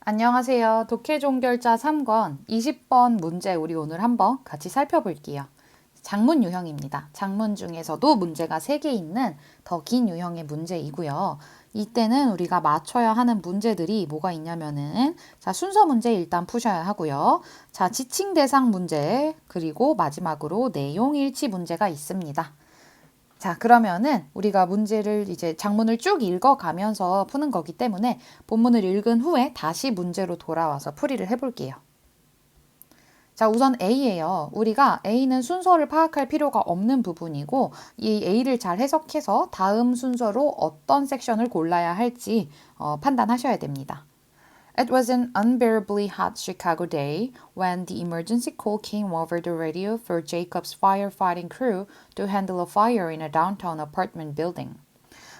안녕하세요. 독해 종결자 3권 20번 문제 우리 오늘 한번 같이 살펴볼게요. 장문 유형입니다. 장문 중에서도 문제가 3개 있는 더 긴 유형의 문제이고요. 이때는 우리가 맞춰야 하는 문제들이 뭐가 있냐면은 자, 순서 문제 일단 푸셔야 하고요. 자, 지칭 대상 문제 그리고 마지막으로 내용 일치 문제가 있습니다. 자, 그러면은 우리가 문제를 이제 장문을 쭉 읽어가면서 푸는 거기 때문에 본문을 읽은 후에 다시 문제로 돌아와서 풀이를 해볼게요. 자, 우선 A예요. 우리가 A는 순서를 파악할 필요가 없는 부분이고 이 A를 잘 해석해서 다음 순서로 어떤 섹션을 골라야 할지 판단하셔야 됩니다. It was an unbearably hot Chicago day when the emergency call came over the radio for Jacob's firefighting crew to handle a fire in a downtown apartment building.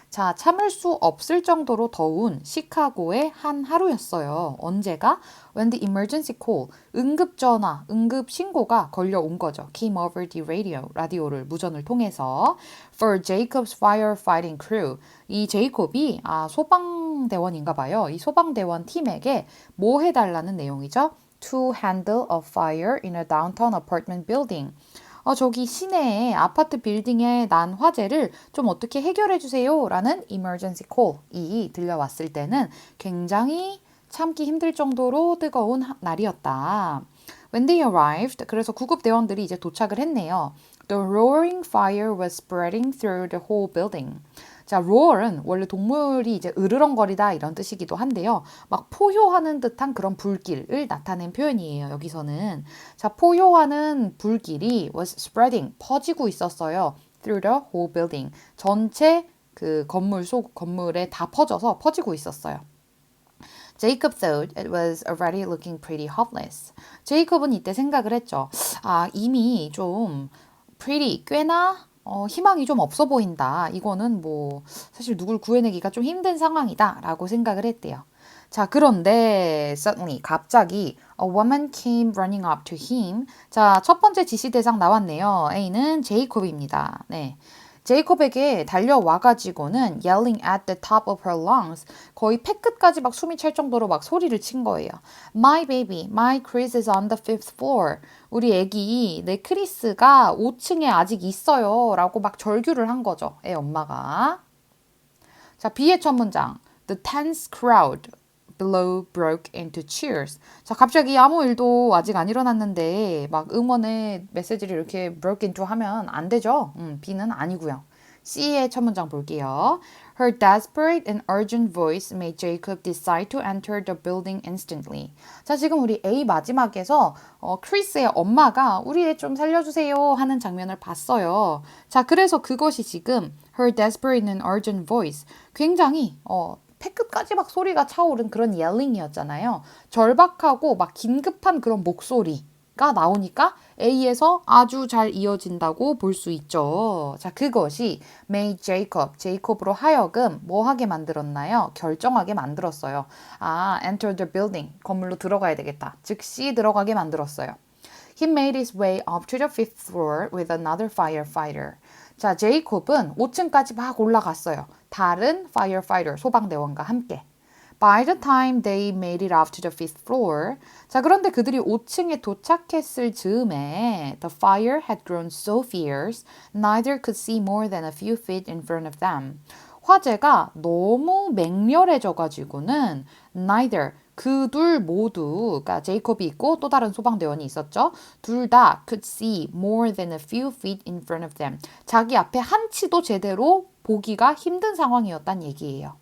자, 참을 수 없을 정도로 더운 시카고의 한 하루였어요. 언제가? When the emergency call, 응급전화, 응급신고가 걸려온 거죠. Came over the radio, 라디오를 무전을 통해서 for Jacob's firefighting crew. 이 제이콥이 소방대원인가 봐요. 이 소방대원 팀에게 뭐 해달라는 내용이죠? To handle a fire in a downtown apartment building. 저기 시내에 아파트 빌딩에 난 화재를 좀 어떻게 해결해 주세요 라는 emergency call이 들려왔을 때는 굉장히 참기 힘들 정도로 뜨거운 날이었다. When they arrived, 그래서 구급대원들이 이제 도착을 했네요. The roaring fire was spreading through the whole building. 자, roar은 원래 동물이 이제 으르렁거리다 이런 뜻이기도 한데요. 막 포효하는 듯한 그런 불길을 나타낸 표현이에요. 여기서는. 자, 포효하는 불길이 was spreading, 퍼지고 있었어요. through the whole building. 전체 그 건물에 다 퍼지고 있었어요. Jacob thought it was already looking pretty hopeless. 제이콥은 이때 생각을 했죠. 이미 좀 pretty, 꽤나 희망이 좀 없어 보인다. 이거는 뭐 사실 누굴 구해내기가 좀 힘든 상황이다 라고 생각을 했대요. 자, 그런데 suddenly 갑자기 a woman came running up to him. 자, 첫 번째 지시 대상 나왔네요. A는 제이콥입니다. 네. 제이콥에게 달려와가지고는 yelling at the top of her lungs 거의 폐끝까지 막 숨이 찰 정도로 막 소리를 친 거예요. My baby, my Chris is on the fifth floor. 우리 애기, 내 크리스가 5층에 아직 있어요. 라고 막 절규를 한 거죠. 애 엄마가. 자, B의 첫 문장. The tense crowd below broke into cheers. 자, 갑자기 아무 일도 아직 안 일어났는데 막 응원의 메시지를 이렇게 broke into 하면 안 되죠. B는 아니고요. C의 첫 문장 볼게요. Her desperate and urgent voice made Jacob decide to enter the building instantly. 자, 지금 우리 A 마지막에서 크리스의 엄마가 우리 애 좀 살려주세요 하는 장면을 봤어요. 자, 그래서 그것이 지금 her desperate and urgent voice 굉장히 폐끝까지 막 소리가 차오른 그런 yelling이었잖아요. 절박하고 막 긴급한 그런 목소리가 나오니까 A에서 아주 잘 이어진다고 볼 수 있죠. 자, 그것이 made 제이콥으로 하여금 뭐 하게 만들었나요? 결정하게 만들었어요. enter the building, 건물로 들어가야 되겠다. 즉시 들어가게 만들었어요. He made his way up to the fifth floor with another firefighter. 자, 제이콥은 5층까지 막 올라갔어요. 다른 firefighter, 소방대원과 함께. By the time they made it up to the fifth floor. 자, 그런데 그들이 5층에 도착했을 즈음에 the fire had grown so fierce, neither could see more than a few feet in front of them. 화재가 너무 맹렬해져가지고는 neither 그 둘 모두, 그러니까 제이콥이 있고 또 다른 소방대원이 있었죠. 둘 다 could see more than a few feet in front of them. 자기 앞에 한 치도 제대로 보기가 힘든 상황이었단 얘기예요.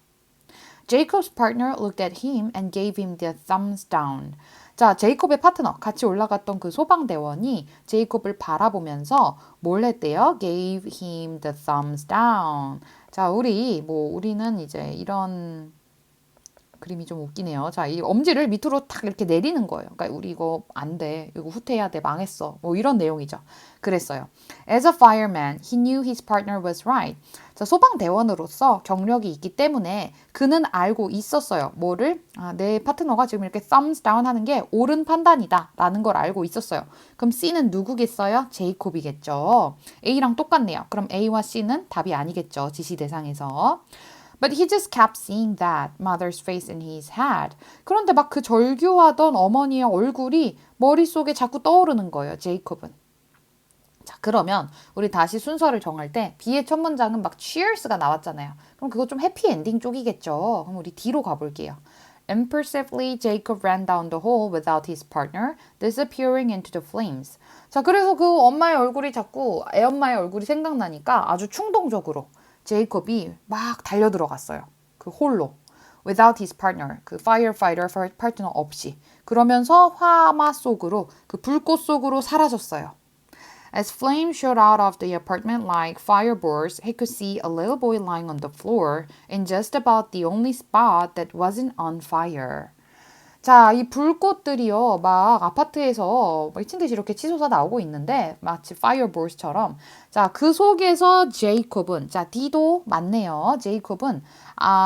Jacob's partner looked at him and gave him the thumbs down. 자, 제이콥의 파트너, 같이 올라갔던 그 소방대원이 제이콥을 바라보면서 뭘 했대요? Gave him the thumbs down. 자, 우리는 이제 이런 그림이 좀 웃기네요. 자, 이 엄지를 밑으로 탁 이렇게 내리는 거예요. 그러니까 우리 이거 안 돼. 이거 후퇴해야 돼. 망했어. 뭐 이런 내용이죠. 그랬어요. As a fireman, he knew his partner was right. 자, 소방대원으로서 경력이 있기 때문에 그는 알고 있었어요. 뭐를? 내 파트너가 지금 이렇게 thumbs down 하는 게 옳은 판단이다. 라는 걸 알고 있었어요. 그럼 C는 누구겠어요? 제이콥이겠죠. A랑 똑같네요. 그럼 A와 C는 답이 아니겠죠. 지시 대상에서. But he just kept seeing that mother's face in his head. 그런데 막 그 절규하던 어머니의 얼굴이 머릿속에 자꾸 떠오르는 거예요, 제이콥은. 자, 그러면 우리 다시 순서를 정할 때 B의 첫 문장은 막 cheers가 나왔잖아요. 그럼 그거 좀 해피 엔딩 쪽이겠죠. 그럼 우리 D로 가볼게요. Impulsively, Jacob ran down the hall without his partner, disappearing into the flames. 자, 그래서 그 엄마의 얼굴이 자꾸 애엄마의 얼굴이 생각나니까 아주 충동적으로 제이콥이 막 달려들어갔어요. 그 홀로. Without his partner, 그 firefighter 파트너 없이. 그러면서 화마 속으로, 그 불꽃 속으로 사라졌어요. As flames shot out of the apartment like fireballs, he could see a little boy lying on the floor in just about the only spot that wasn't on fire. 자, 이 불꽃들이요, 막 아파트에서 미친 듯이 이렇게 치솟아 나오고 있는데, 마치 fireballs처럼. 자, 그 속에서 제이콥은, 자, D도 맞네요. 제이콥은,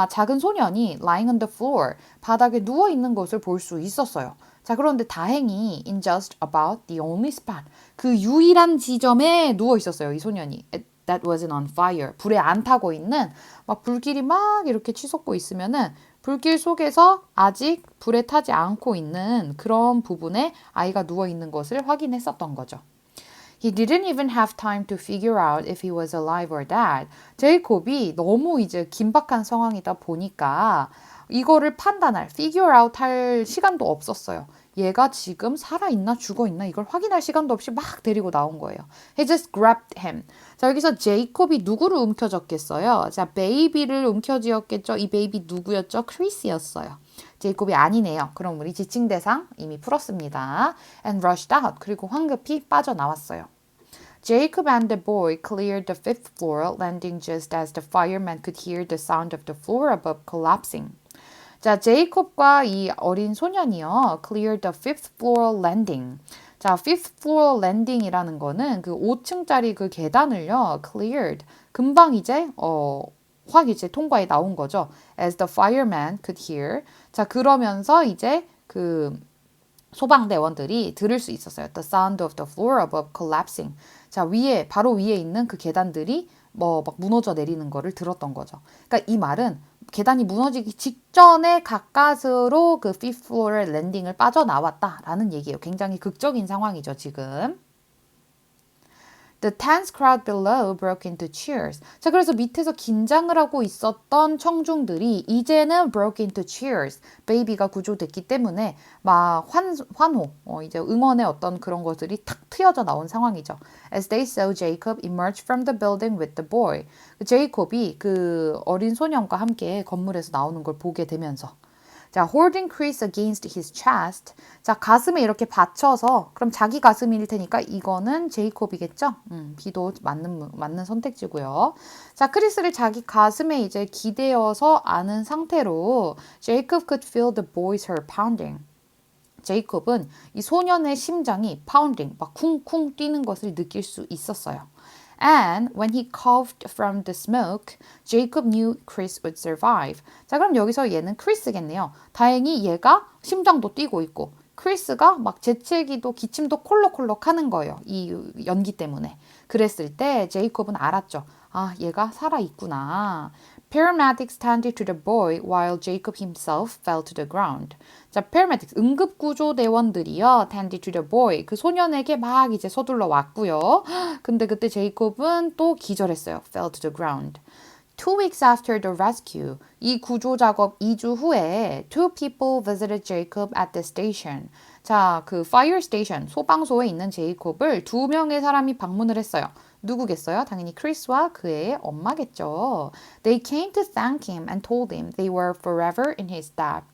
작은 소년이 lying on the floor, 바닥에 누워 있는 것을 볼 수 있었어요. 자, 그런데 다행히 in just about the only spot, 그 유일한 지점에 누워 있었어요, 이 소년이. That wasn't on fire. 불에 안 타고 있는, 막 불길이 막 이렇게 치솟고 있으면은 불길 속에서 아직 불에 타지 않고 있는 그런 부분에 아이가 누워 있는 것을 확인했었던 거죠. He didn't even have time to figure out if he was alive or dead. 제이콥이 너무 이제 긴박한 상황이다 보니까 이거를 판단할, figure out 할 시간도 없었어요. 얘가 지금 살아있나 죽어있나 이걸 확인할 시간도 없이 막 데리고 나온 거예요. He just grabbed him. 자, 여기서 제이콥이 누구를 움켜쥐었겠어요? 자, 베이비를 움켜쥐었겠죠? 이 베이비 누구였죠? 크리스였어요. 제이콥이 아니네요. 그럼 우리 지칭 대상 이미 풀었습니다. And rushed out. 그리고 황급히 빠져나왔어요. Jacob and the boy cleared the fifth floor, landing just as the firemen could hear the sound of the floor above collapsing. 자, 제이콥과 이 어린 소년이요. cleared the fifth floor landing. 자, fifth floor landing이라는 거는 그 5층짜리 그 계단을요. cleared. 금방 이제 확 이제 통과에 나온 거죠. As the fireman could hear. 자, 그러면서 이제 그 소방대원들이 들을 수 있었어요. The sound of the floor above collapsing. 자, 위에 바로 위에 있는 그 계단들이 뭐 막 무너져 내리는 거를 들었던 거죠. 그러니까 이 말은 계단이 무너지기 직전에 가까스로 그 fifth floor 랜딩을 빠져나왔다라는 얘기예요. 굉장히 극적인 상황이죠, 지금. The tense crowd below broke into cheers. 자, 그래서 밑에서 긴장을 하고 있었던 청중들이 이제는 broke into cheers. 베이비가 구조됐기 때문에 막 환호, 이제 응원의 어떤 그런 것들이 탁 트여져 나온 상황이죠. As they saw Jacob emerge from the building with the boy. 제이콥이 그 어린 소년과 함께 건물에서 나오는 걸 보게 되면서 자, holding Chris against his chest. 자, 가슴에 이렇게 받쳐서 그럼 자기 가슴일 테니까 이거는 제이콥이겠죠? B도 맞는 선택지고요. 자, 크리스를 자기 가슴에 이제 기대어서 안은 상태로 Jacob could feel the boy's heart pounding. 제이콥은 이 소년의 심장이 pounding, 막 쿵쿵 뛰는 것을 느낄 수 있었어요. And when he coughed from the smoke, Jacob knew Chris would survive. 자, 그럼 여기서 얘는 크리스겠네요. 다행히 얘가 심장도 뛰고 있고 크리스가 막 재채기도 기침도 콜록콜록 하는 거예요. 이 연기 때문에. 그랬을 때 제이콥은 알았죠. 아, 얘가 살아있구나. Paramedics tended to the boy while Jacob himself fell to the ground. 자, paramedics, 응급구조대원들이요. tended to the boy. 그 소년에게 막 이제 서둘러 왔고요. 근데 그때 제이콥은 또 기절했어요. fell to the ground. 2 weeks after the rescue, 이 구조 작업 2주 후에 two people visited Jacob at the station. 자, 그 fire station, 소방소에 있는 제이콥을 2명의 사람이 방문을 했어요. 누구겠어요? 당연히 크리스와 그의 엄마겠죠. They came to thank him and told him they were forever in his debt.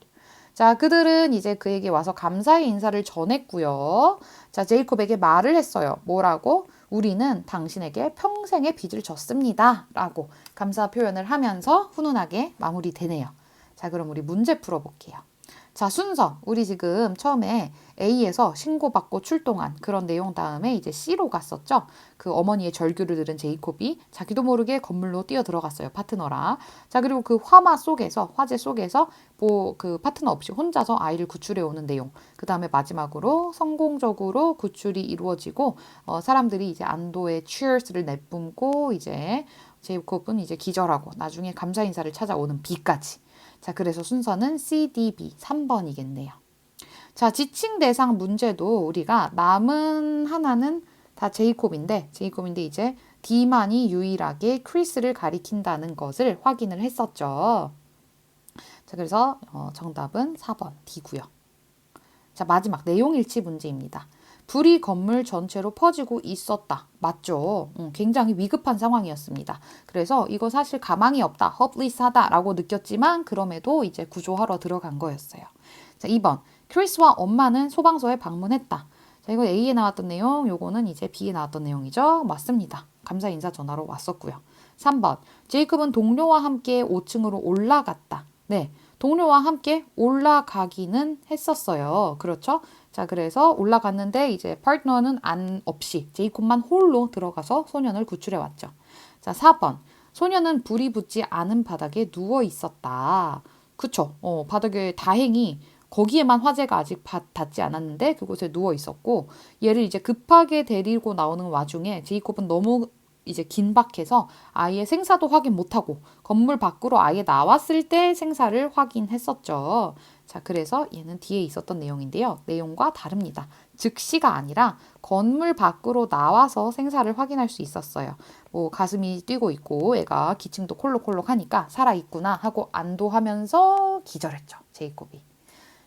자, 그들은 이제 그에게 와서 감사의 인사를 전했고요. 자, 제이콥에게 말을 했어요. 뭐라고? 우리는 당신에게 평생의 빚을 졌습니다. 라고 감사 표현을 하면서 훈훈하게 마무리되네요. 자, 그럼 우리 문제 풀어볼게요. 자, 순서. 우리 지금 처음에 A에서 신고받고 출동한 그런 내용 다음에 이제 C로 갔었죠. 그 어머니의 절규를 들은 제이콥이 자기도 모르게 건물로 뛰어 들어갔어요. 파트너라. 자, 그리고 그 화재 속에서 뭐 그 파트너 없이 혼자서 아이를 구출해 오는 내용. 그 다음에 마지막으로 성공적으로 구출이 이루어지고 사람들이 이제 안도의 cheers를 내뿜고 이제 제이콥은 이제 기절하고 나중에 감사 인사를 찾아오는 B까지. 자, 그래서 순서는 C, D, B 3번이겠네요. 자, 지칭 대상 문제도 우리가 남은 하나는 다 제이콥인데 이제 D만이 유일하게 크리스를 가리킨다는 것을 확인을 했었죠. 자, 그래서 정답은 4번 D고요. 자, 마지막 내용 일치 문제입니다. 불이 건물 전체로 퍼지고 있었다. 맞죠? 굉장히 위급한 상황이었습니다. 그래서 이거 사실 가망이 없다, hopeless하다라고 느꼈지만 그럼에도 이제 구조하러 들어간 거였어요. 자, 2번. 크리스와 엄마는 소방서에 방문했다. 자, 이거 A에 나왔던 내용, 요거는 이제 B에 나왔던 내용이죠. 맞습니다. 감사 인사 전화로 왔었고요. 3번. 제이콥은 동료와 함께 5층으로 올라갔다. 네. 동료와 함께 올라가기는 했었어요. 그렇죠? 자, 그래서 올라갔는데 이제 파트너는 없이 제이콥만 홀로 들어가서 소년을 구출해 왔죠. 자, 4번. 소년은 불이 붙지 않은 바닥에 누워 있었다. 그쵸? 바닥에 다행히 거기에만 화재가 아직 닿지 않았는데 그곳에 누워 있었고 얘를 이제 급하게 데리고 나오는 와중에 제이콥은 너무 이제 긴박해서 아예 생사도 확인 못하고 건물 밖으로 아예 나왔을 때 생사를 확인했었죠. 자, 그래서 얘는 뒤에 있었던 내용인데요. 내용과 다릅니다. 즉시가 아니라 건물 밖으로 나와서 생사를 확인할 수 있었어요. 뭐 가슴이 뛰고 있고 애가 기침도 콜록콜록 하니까 살아있구나 하고 안도하면서 기절했죠. 제이콥이.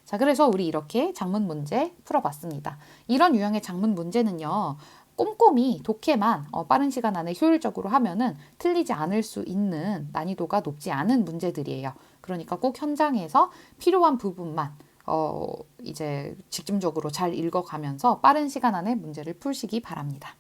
자, 그래서 우리 이렇게 작문 문제 풀어봤습니다. 이런 유형의 작문 문제는요. 꼼꼼히 독해만 빠른 시간 안에 효율적으로 하면은 틀리지 않을 수 있는 난이도가 높지 않은 문제들이에요. 그러니까 꼭 현장에서 필요한 부분만 이제 집중적으로 잘 읽어가면서 빠른 시간 안에 문제를 푸시기 바랍니다.